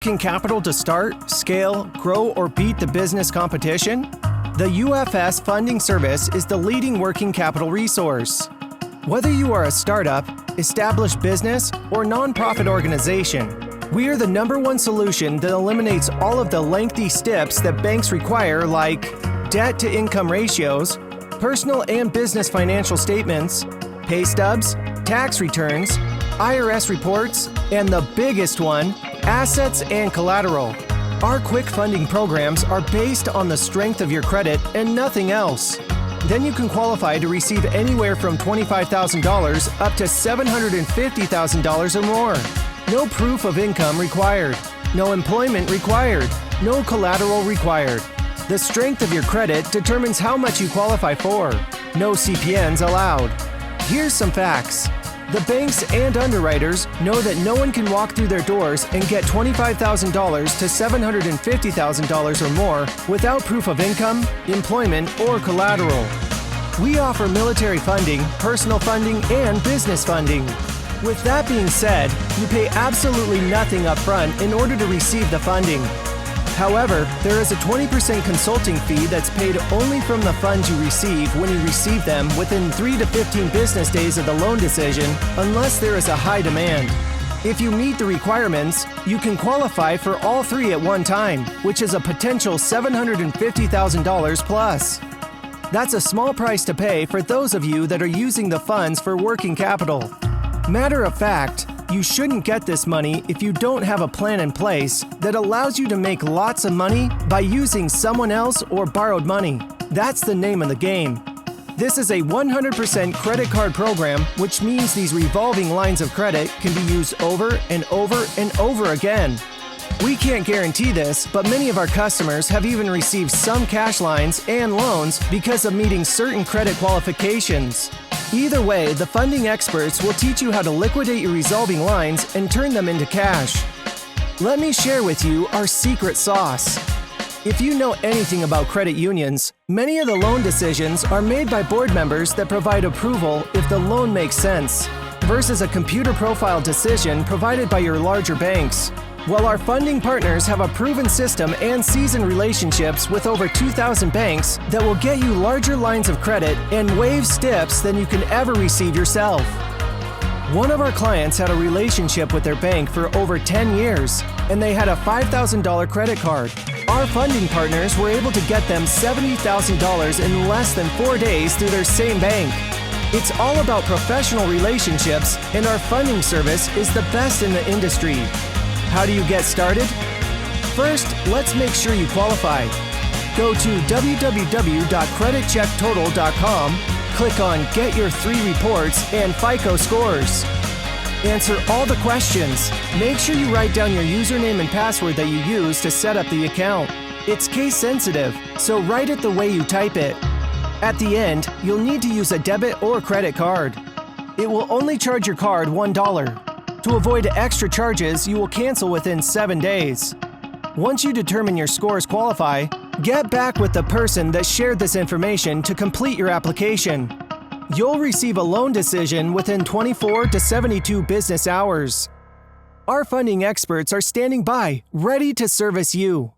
working capital to start, scale, grow, or beat the business competition? The UFS Funding Service is the leading working capital resource. Whether you are a startup, established business, or nonprofit organization, we are the #1 solution that eliminates all of the lengthy steps that banks require, like debt-to-income ratios, personal and business financial statements, pay stubs, tax returns, IRS reports, and the biggest one, assets and collateral. Our quick funding programs are based on the strength of your credit and nothing else. Then you can qualify to receive anywhere from $25,000 up to $750,000 or more. No proof of income required. No employment required. No collateral required. The strength of your credit determines how much you qualify for. No CPNs allowed. Here's some facts. The banks and underwriters know that no one can walk through their doors and get $25,000 to $750,000 or more without proof of income, employment, or collateral. We offer military funding, personal funding, and business funding. With that being said, you pay absolutely nothing up front in order to receive the funding. However, there is a 20% consulting fee that's paid only from the funds you receive when you receive them within 3 to 15 business days of the loan decision, unless there is a high demand. If you meet the requirements, you can qualify for all three at one time, which is a potential $750,000 plus. That's a small price to pay for those of you that are using the funds for working capital. Matter of fact, you shouldn't get this money if you don't have a plan in place that allows you to make lots of money by using someone else or borrowed money. That's the name of the game. This is a 100% credit card program, which means these revolving lines of credit can be used over and over and over again. We can't guarantee this, but many of our customers have even received some cash lines and loans because of meeting certain credit qualifications. Either way, the funding experts will teach you how to liquidate your revolving lines and turn them into cash. Let me share with you our secret sauce. If you know anything about credit unions, many of the loan decisions are made by board members that provide approval if the loan makes sense, versus a computer profile decision provided by your larger banks. While our funding partners have a proven system and seasoned relationships with over 2,000 banks that will get you larger lines of credit and waive steps than you can ever receive yourself. One of our clients had a relationship with their bank for over 10 years, and they had a $5,000 credit card. Our funding partners were able to get them $70,000 in less than 4 days through their same bank. It's all about professional relationships, and our funding service is the best in the industry. How do you get started? First, let's make sure you qualify. Go to www.creditchecktotal.com, click on Get Your 3 Reports and FICO Scores. Answer all the questions. Make sure you write down your username and password that you use to set up the account. It's case sensitive, so write it the way you type it. At the end, you'll need to use a debit or credit card. It will only charge your card $1. To avoid extra charges, you will cancel within 7 days. Once you determine your scores qualify, get back with the person that shared this information to complete your application. You'll receive a loan decision within 24 to 72 business hours. Our funding experts are standing by, ready to service you.